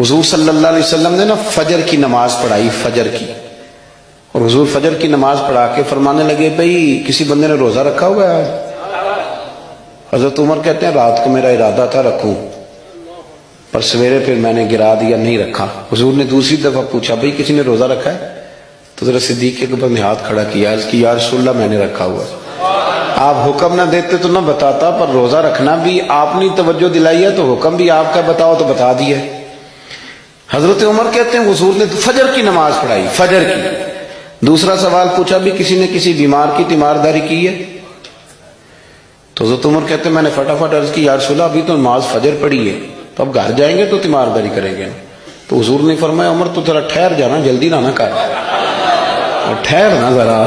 حضور صلی اللہ علیہ وسلم نے نا فجر کی نماز پڑھائی، فجر کی، اور حضور فجر کی نماز پڑھا کے فرمانے لگے بھئی کسی بندے نے روزہ رکھا ہوا ہے؟ حضرت عمر کہتے ہیں رات کو میرا ارادہ تھا رکھوں، پر سویرے پھر میں نے گرا دیا، نہیں رکھا۔ حضور نے دوسری دفعہ پوچھا بھئی کسی نے روزہ رکھا ہے؟ تو حضرت صدیق اکبر نے ہاتھ کھڑا کیا، عرض کی یا رسول اللہ میں نے رکھا ہوا۔ آپ حکم نہ دیتے تو نہ بتاتا، پر روزہ رکھنا بھی آپ نے توجہ دلائی ہے تو حکم بھی آپ کا بتاؤ تو بتا دیا۔ حضرت عمر کہتے ہیں حضور نے فجر کی نماز پڑھائی، فجر کی۔ دوسرا سوال پوچھا بھی کسی نے کسی بیمار کی تیمارداری کی ہے؟ تو حضرت عمر کہتے ہیں میں نے فٹافٹ عرض کی یا رسول اللہ ابھی تو نماز فجر پڑھی ہے، تو اب گھر جائیں گے تو تیمارداری کریں گے۔ تو حضور نے فرمایا عمر تو ذرا ٹھہر جانا، جلدی نہ کر، ٹھہر نا ذرا،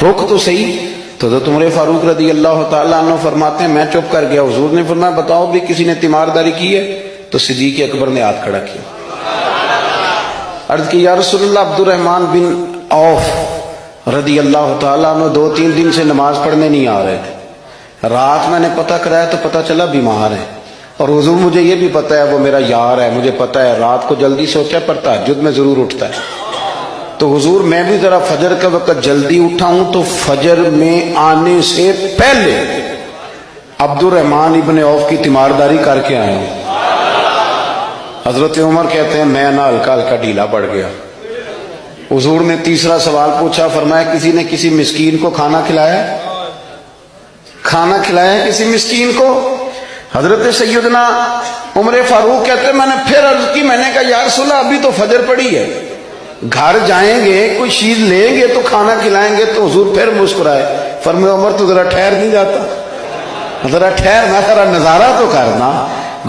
رک تو صحیح۔ تو حضرت عمر فاروق رضی اللہ تعالیٰ عنہ فرماتے ہیں میں چپ کر گیا۔ حضور نے فرمایا بتاؤ بھی کسی نے تیمارداری کی ہے؟ تو صدیق اکبر نے ہاتھ کھڑا کیا، عرض کی یا رسول اللہ عبد الرحمن بن عوف رضی اللہ تعالیٰ عنہ 2-3 دن سے نماز پڑھنے نہیں آ رہے تھے، رات میں نے پتہ کرایا تو پتہ چلا بیمار ہے، اور حضور مجھے یہ بھی پتہ ہے وہ میرا یار ہے، مجھے پتہ ہے رات کو جلدی سوتا ہے پر تہجد میں ضرور اٹھتا ہے۔ تو حضور میں بھی ذرا فجر کے وقت جلدی اٹھا ہوں تو فجر میں آنے سے پہلے عبد الرحمن ابن عوف کی تیمارداری کر کے آیا ہوں۔ حضرت عمر کہتے ہیں میں نہ ہلکا ہلکا ڈھیلا پڑ گیا۔ حضور نے تیسرا سوال پوچھا، فرمایا کسی نے کسی مسکین کو کھانا کھلایا؟ کھانا کھلایا کسی مسکین کو؟ حضرت سیدنا عمر فاروق کہتے ہیں میں نے پھر عرض کی، میں نے کہا یا رسول اللہ ابھی تو فجر پڑی ہے، گھر جائیں گے کوئی چیز لیں گے تو کھانا کھلائیں گے۔ تو حضور پھر مسکرائے، فرمایا عمر تو ذرا ٹھہر نہیں جاتا، ذرا ٹھہرنا، ذرا نظارہ تو کرنا،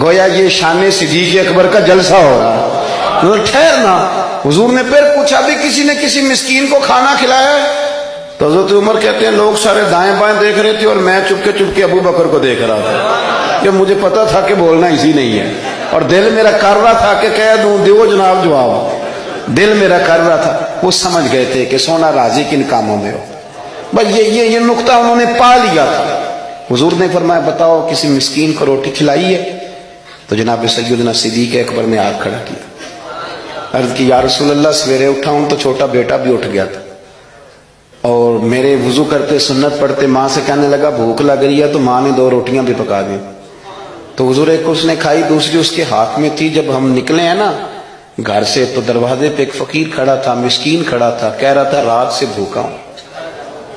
گویا یہ شان صدیق اکبر کا جلسہ ہو رہا، ذرا ٹھہرنا۔ حضور نے پھر پوچھا بھی کسی نے کسی مسکین کو کھانا کھلایا ہے؟ تو حضرت عمر کہتے ہیں لوگ سارے دائیں بائیں دیکھ رہے تھے اور میں چپ کے ابو بکر کو دیکھ رہا تھا، کہ مجھے پتا تھا کہ بولنا اسی نہیں ہے، اور دل میرا کر رہا تھا کہ کہہ دوں دیو جناب جواب، دل میرا کر رہا تھا۔ وہ سمجھ گئے تھے کہ سونا راضی کن کاموں میں ہو، بس یہ نقطہ انہوں نے پا لیا تھا۔ حضور نے فرمایا بتاؤ کسی مسکین کو روٹی کھلائی ہے؟ تو جناب سیدنا صدیق اکبر نے ہاتھ کھڑا کیا، عرض کی یا رسول اللہ سویرے اٹھا ہوں تو چھوٹا بیٹا بھی اٹھ گیا تھا، اور میرے وضو کرتے سنت پڑھتے ماں سے کہنے لگا بھوک لگ رہی ہے، تو ماں نے 2 روٹیاں بھی پکا دی۔ تو حضور ایک اس نے کھائی، دوسری اس کے ہاتھ میں تھی۔ جب ہم نکلے ہیں نا گھر سے تو دروازے پہ ایک فقیر کھڑا تھا، مسکین کھڑا تھا، کہہ رہا تھا رات سے بھوکا ہوں،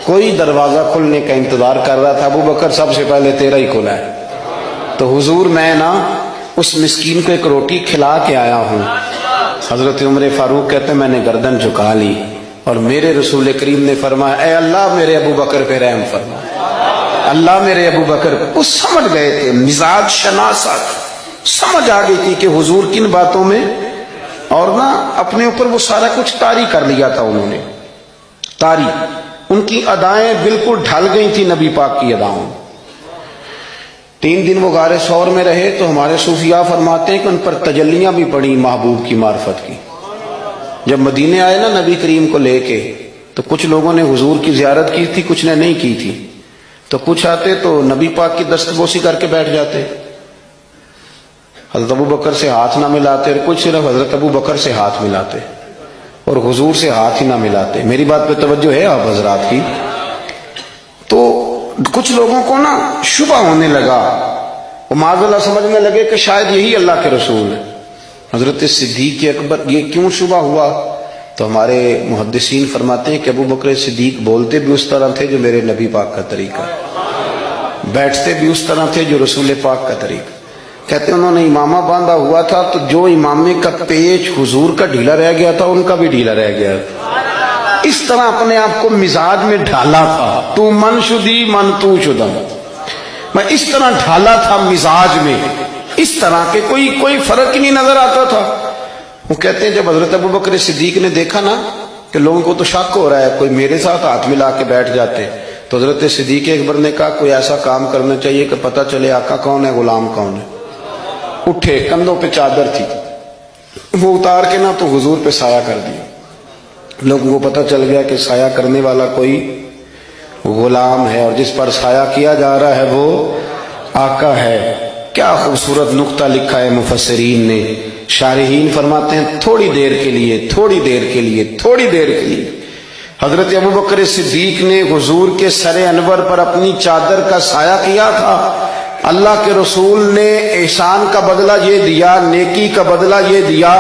کوئی دروازہ کھلنے کا انتظار کر رہا تھا، ابو بکر سب سے پہلے تیرا ہی کھلا ہے۔ تو حضور میں نا اس مسکین کو ایک روٹی کھلا کے آیا ہوں۔ حضرت عمر فاروق کہتے ہیں میں نے گردن جھکا لی، اور میرے رسول کریم نے فرمایا اے اللہ میرے ابو بکر پہ رحم فرما، اللہ میرے ابو بکر۔ وہ سمجھ گئے تھے، مزاج شناست سمجھ آ گئی تھی کہ حضور کن باتوں میں، اور نا اپنے اوپر وہ سارا کچھ طاری کر لیا تھا انہوں نے، طاری، ان کی ادائیں بالکل ڈھل گئی تھی نبی پاک کی اداؤں۔ 3 دن وہ غار ثور میں رہے تو ہمارے صوفیاء فرماتے ہیں کہ ان پر تجلیاں بھی پڑی محبوب کی معرفت کی۔ جب مدینے آئے نا نبی کریم کو لے کے، تو کچھ لوگوں نے حضور کی زیارت کی تھی، کچھ نے نہیں کی تھی، تو کچھ آتے تو نبی پاک کی دستبوسی کر کے بیٹھ جاتے، حضرت ابو بکر سے ہاتھ نہ ملاتے، اور کچھ صرف حضرت ابو بکر سے ہاتھ ملاتے اور حضور سے ہاتھ ہی نہ ملاتے۔ میری بات پہ توجہ ہے آپ حضرات کی؟ تو کچھ لوگوں کو نا شبہ ہونے لگا، وہ معاذ اللہ سمجھنے لگے کہ شاید یہی اللہ کے رسول ہے۔ حضرت صدیق اکبر یہ کیوں شبہ ہوا؟ تو ہمارے محدثین فرماتے ہیں کہ ابو بکر صدیق بولتے بھی اس طرح تھے جو میرے نبی پاک کا طریقہ، بیٹھتے بھی اس طرح تھے جو رسول پاک کا طریقہ۔ کہتے ہیں انہوں نے امامہ باندھا ہوا تھا تو جو امامے کا پیچ حضور کا ڈھیلا رہ گیا تھا ان کا بھی ڈھیلا رہ گیا، اس طرح اپنے آپ کو مزاج میں ڈھالا تھا، تو من شدی من تو شدم، میں اس طرح ڈھالا تھا مزاج میں، اس طرح کے کوئی فرق ہی نہیں نظر آتا تھا۔ وہ کہتے ہیں جب حضرت ابو بکر صدیق نے دیکھا نا کہ لوگوں کو تو شک ہو رہا ہے، کوئی میرے ساتھ ہاتھ ملا کے بیٹھ جاتے، تو حضرت صدیق اکبر نے کہا کوئی ایسا کام کرنا چاہیے کہ پتہ چلے آقا کون ہے غلام کون ہے۔ اٹھے، کندھوں پہ چادر تھی، وہ اتار کے نا تو حضور پہ سایہ کر دیا، لوگوں کو پتہ چل گیا کہ سایہ کرنے والا کوئی غلام ہے، اور جس پر سایہ کیا جا رہا ہے وہ آقا ہے۔ کیا خوبصورت نقطہ لکھا ہے مفسرین نے شارحین فرماتے ہیں تھوڑی دیر کے لیے، تھوڑی دیر کے لیے، تھوڑی دیر کے لیے حضرت ابوبکر صدیق نے حضور کے سر انور پر اپنی چادر کا سایہ کیا تھا۔ اللہ کے رسول نے احسان کا بدلہ یہ دیا، نیکی کا بدلہ یہ دیا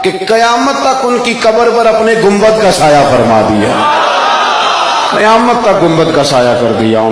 کہ قیامت تک ان کی قبر پر اپنے گنبد کا سایہ فرما دیا، قیامت تک گنبد کا سایہ کر دیا۔